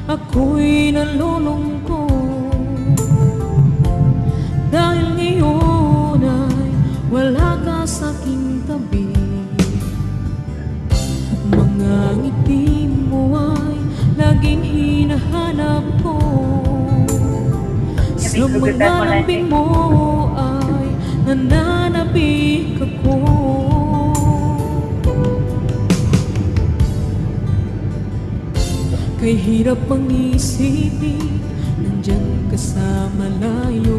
Ako'y nalulungkot dahil ngayon ay wala ka sa aking tabi. Mga ngiti mo ay laging hinahanap ko, sa mga lambing mo ay nananabik ako. Kay hirap ang isipin, nandyan ka sa malayo.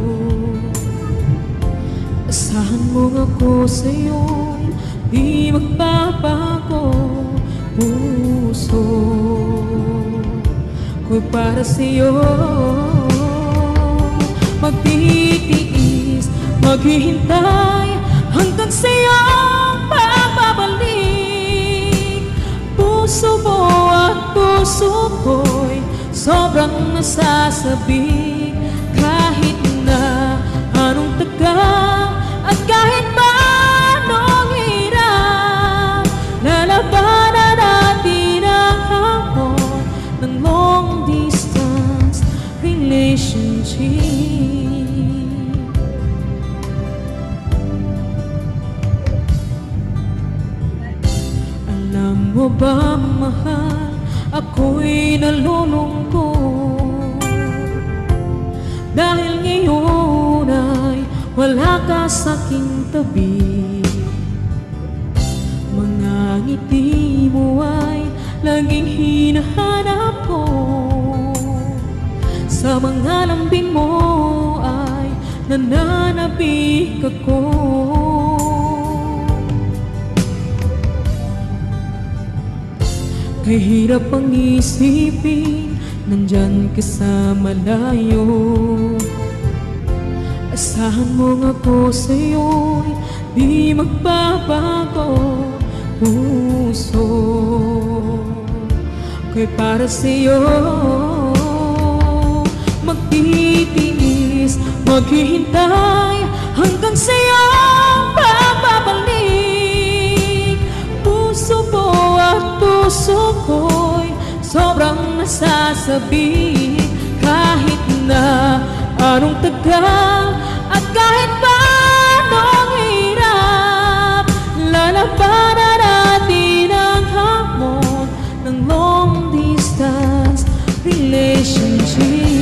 Asahan mo ako sa'yo, di magbabago. Puso ko'y para sa'yo, magtitiis, maghihintay hanggang sa'yo pagbabalik. Puso mo at puso ko'y sobrang nasasabik. Kahit na anong tagal at kahit pa anong hirap, lalabanan natin ang hamon ng long distance relationship. Alam mo ba, mahal, ako'y nalulungkot dahil ngayon ay wala ka sa aking tabi. Mga ngiti mo ay laging hinahanap ko, sa mga lambing mo ay nananabik ako. Kay hirap ang isipin, nandyan ka sa malayo. Asahan mo nga ako sa'yo'y di magbabago. Puso ko'y para sa'yo, magtitiis, maghihintay hanggang sa'yo pagbabalik. Puso mo at puso ko'y sobrang nasasabik. Kahit na anong tagal at kahit pa anong hirap, lalabanan natin ang hamon ng long distance relationship.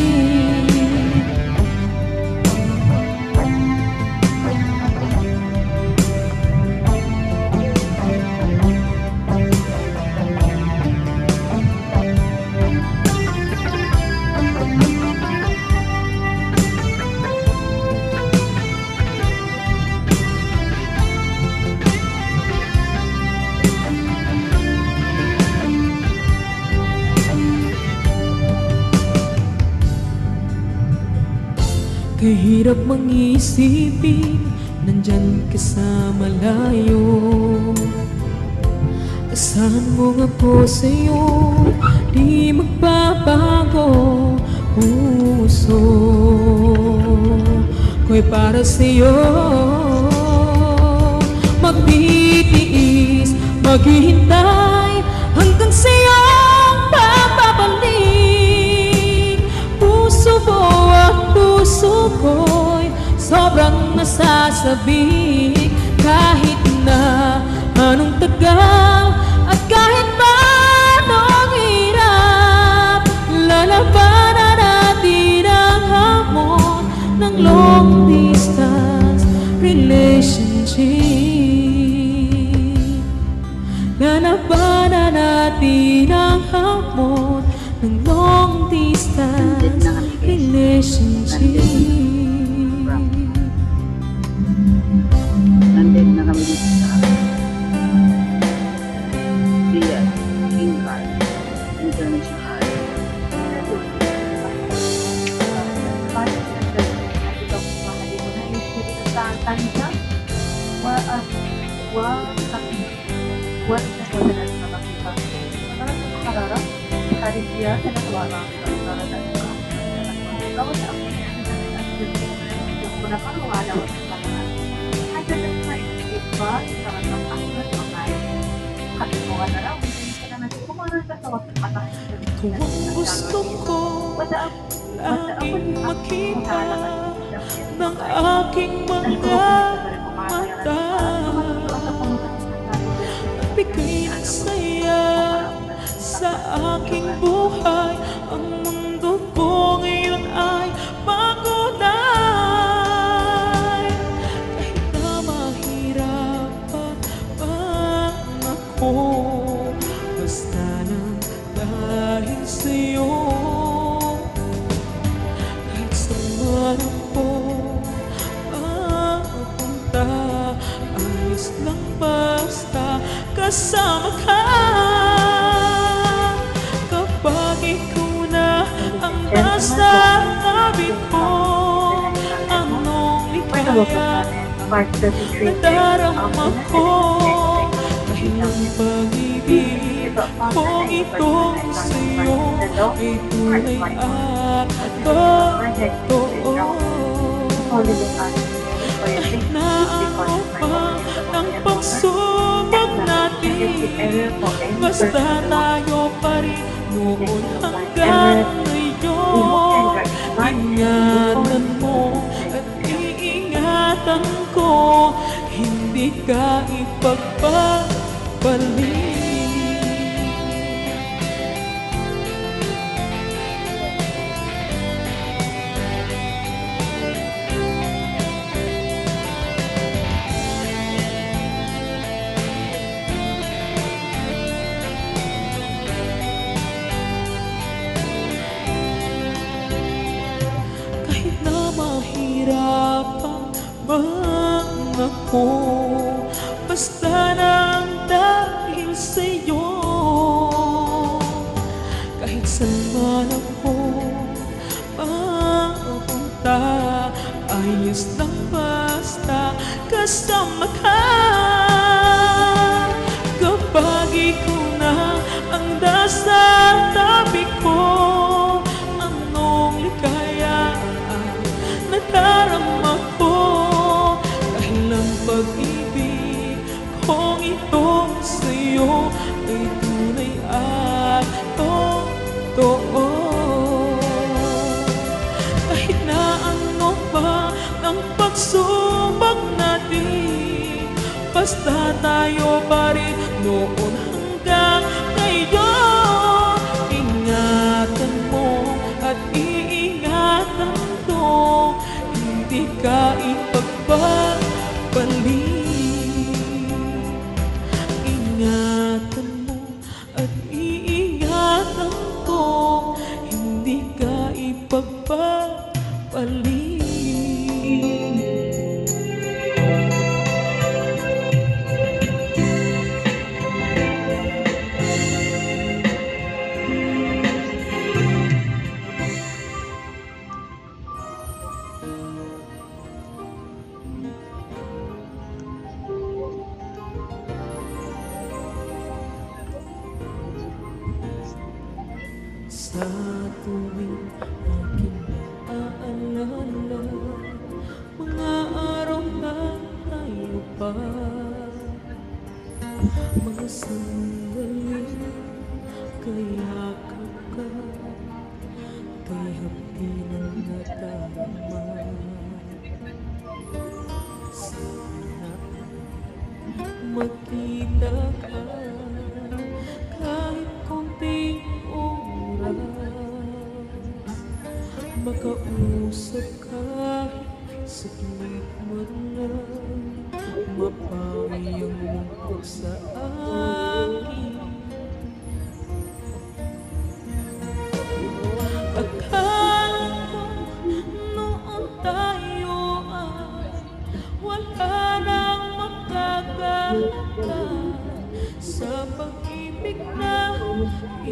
Kahirap mang isipin, nandyan ka sa malayo. Asahan mo nga po sa'yo, di magbabago. Puso ko'y para sa'yo, magtitiis, maghihintay hanggang sa'yo pagbabalik. Puso mo at puso ko'y sobrang nasasabik. Kahit na anong tagal at kahit pa anong hirap, lalabanan natin ang hamon ng long distance relationship. Lalabanan natin ang hamon relationship. Nandito na kami dito sa Riyadh, King Khalid International. Ikaw ang gusto ko laging makita ng aking mga mata. Nagbigay ng saya sa aking buhay. Ang mundo ko ngayon ay makulay. Kahit na mahirapan man ako, basta lang dahil sa'yo. Kahit saan man ako mapunta, ayos lang basta kasama ka. Kapag ikaw na ang nasa tabi ko, anong likaya nadarama ko. Dahil ang pag-ibig kong itong sa'yo ay tunay at totoo. Kahit na ano pa ang pagsubok natin, basta tayo pa rin noon hanggang ngayon. Ingatan mo at iingatan ko, hindi ka ipagpapalik. Kahit na mahirapan man ako, basta nang dahil sa'yo. Kahit saan man ako mapunta, ayos lang basta kasama ka. Kapag ikaw na ang nasa tabi ko, anong likaya nadarama ko. Dahil ang pag-ibig kong ito sa'yo ay tunay at totoo. Kahit na ano pa ang pagsubok natin, basta tayo pa rin noon hanggang ngayon. Ingatan mo at iingatan ko, hindi ka ipagpapalik. Ingatan mo at iingatan ko, hindi ka ipagpapalik. Sa tuwing aking naaalala, mga araw na tayo pa, mga sandali kayakap ka, kay hapdi ng nadarama. Sana magkita ka kahit konting oras, makausap kahit saglit man lang, mapawi ang lungkot sa akin. Akala ko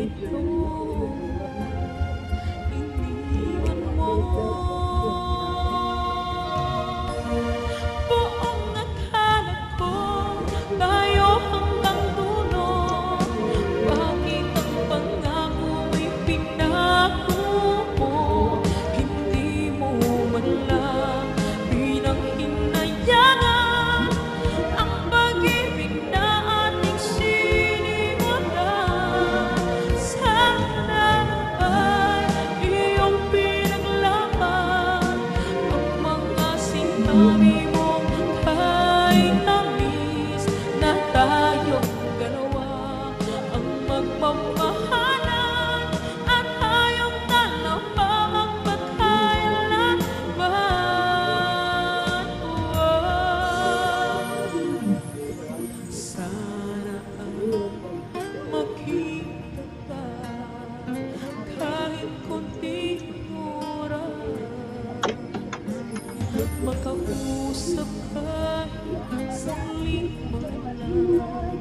ito iniwan mo. Buong akala ko tayo hanggang dulo. Bakit ang pangako ay pinako mo? Hindi mo man lang pinanghinayangan ang pag-ibig na ating sinimulan. Sana ay iyong pinaglaban ang mga sinabi mong kay tamis na tayong dalawa ang magmamahalan at tayong dalawa ang magkailanman. Sana ang makita kahit konting oras, makausap kahit saglit man lang,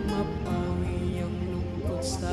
mapawi ang lungkot sa